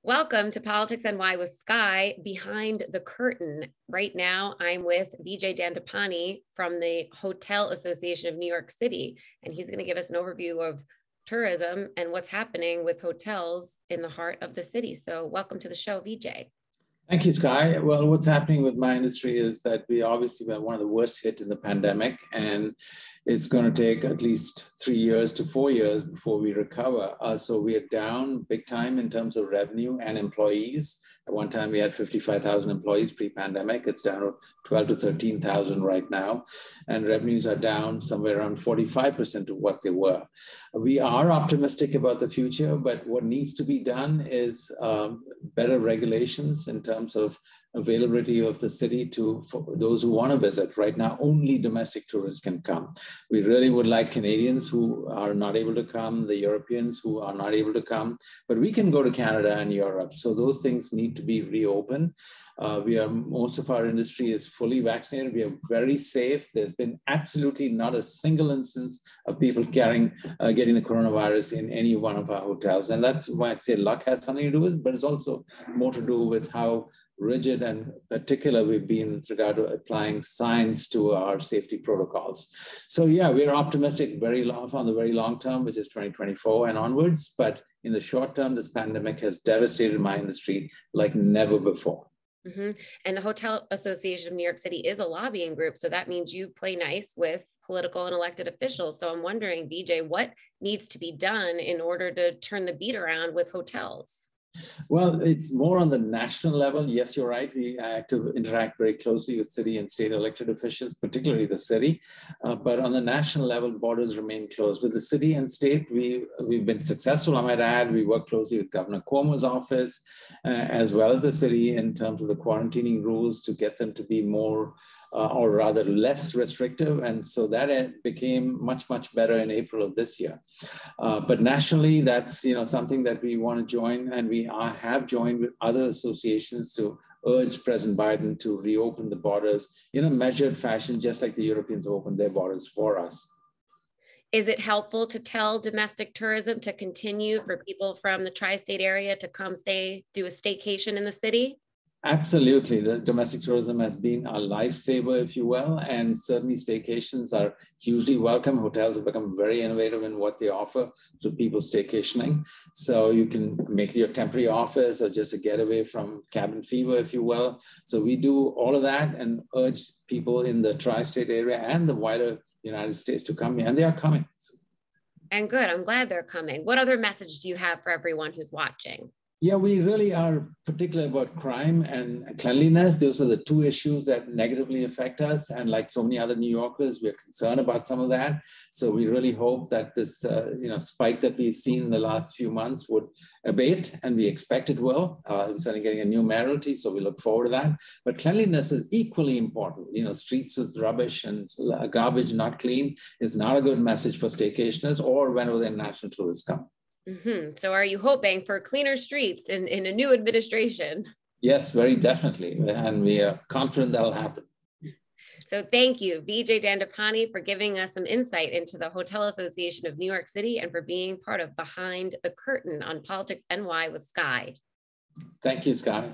Welcome to Politics NY with Skye Behind the Curtain. Right now, I'm with Vijay Dandapani from the Hotel Association of New York City, and he's going to give us an overview of tourism and what's happening with hotels in the heart of the city. So welcome to the show, Vijay. Thank you, Skye. Well, what's happening with my industry is that we obviously were one of the worst hit in the pandemic, and it's going to take at least 3 years to 4 years before we recover. So we are down big time in terms of revenue and employees. At one time, we had 55,000 employees pre-pandemic. It's down to 12 to 13,000 right now. And revenues are down somewhere around 45% of what they were. We are optimistic about the future, but what needs to be done is better regulations in terms of availability of the city for those who want to visit. Right now, only domestic tourists can come. We really would like Canadians who are not able to come, the Europeans who are not able to come, but we can go to Canada and Europe. So those things need to be reopened. Most of our industry is fully vaccinated. We are very safe. There's been absolutely not a single instance of people getting the coronavirus in any one of our hotels. And that's why I say luck has something to do with it, but it's also more to do with how rigid and particular we've been with regard to applying science to our safety protocols. So yeah, we're optimistic on the very long term, which is 2024 and onwards. But in the short term, this pandemic has devastated my industry like never before. Mm-hmm. And the Hotel Association of New York City is a lobbying group. So that means you play nice with political and elected officials. So I'm wondering, Vijay, what needs to be done in order to turn the beat around with hotels? Well, it's more on the national level. Yes, you're right. We interact very closely with city and state elected officials, particularly the city. But on the national level, borders remain closed. With the city and state, we've been successful, I might add. We work closely with Governor Cuomo's office, as well as the city in terms of the quarantining rules to get them to be more or rather less restrictive. And so that became much, much better in April of this year. But nationally, that's something that we want to join, and we have joined with other associations to urge President Biden to reopen the borders in a measured fashion, just like the Europeans opened their borders for us. Is it helpful to tell domestic tourism to continue for people from the tri-state area to come do a staycation in the city? Absolutely. The domestic tourism has been a lifesaver, if you will, and certainly staycations are hugely welcome. Hotels have become very innovative in what they offer to people staycationing. So you can make it your temporary office or just a getaway from cabin fever, if you will. So we do all of that and urge people in the tri-state area and the wider United States to come here, and they are coming. And good. I'm glad they're coming. What other message do you have for everyone who's watching? Yeah, we really are particular about crime and cleanliness. Those are the two issues that negatively affect us. And like so many other New Yorkers, we're concerned about some of that. So we really hope that this spike that we've seen in the last few months would abate, and we expect it will. We're certainly getting a new mayoralty, so we look forward to that. But cleanliness is equally important. Streets with rubbish and garbage not clean is not a good message for staycationers or whenever the international tourists come. Mm-hmm. So are you hoping for cleaner streets in a new administration? Yes, very definitely. And we are confident that'll happen. So thank you, Vijay Dandapani, for giving us some insight into the Hotel Association of New York City and for being part of Behind the Curtain on Politics NY with Skye. Thank you, Skye.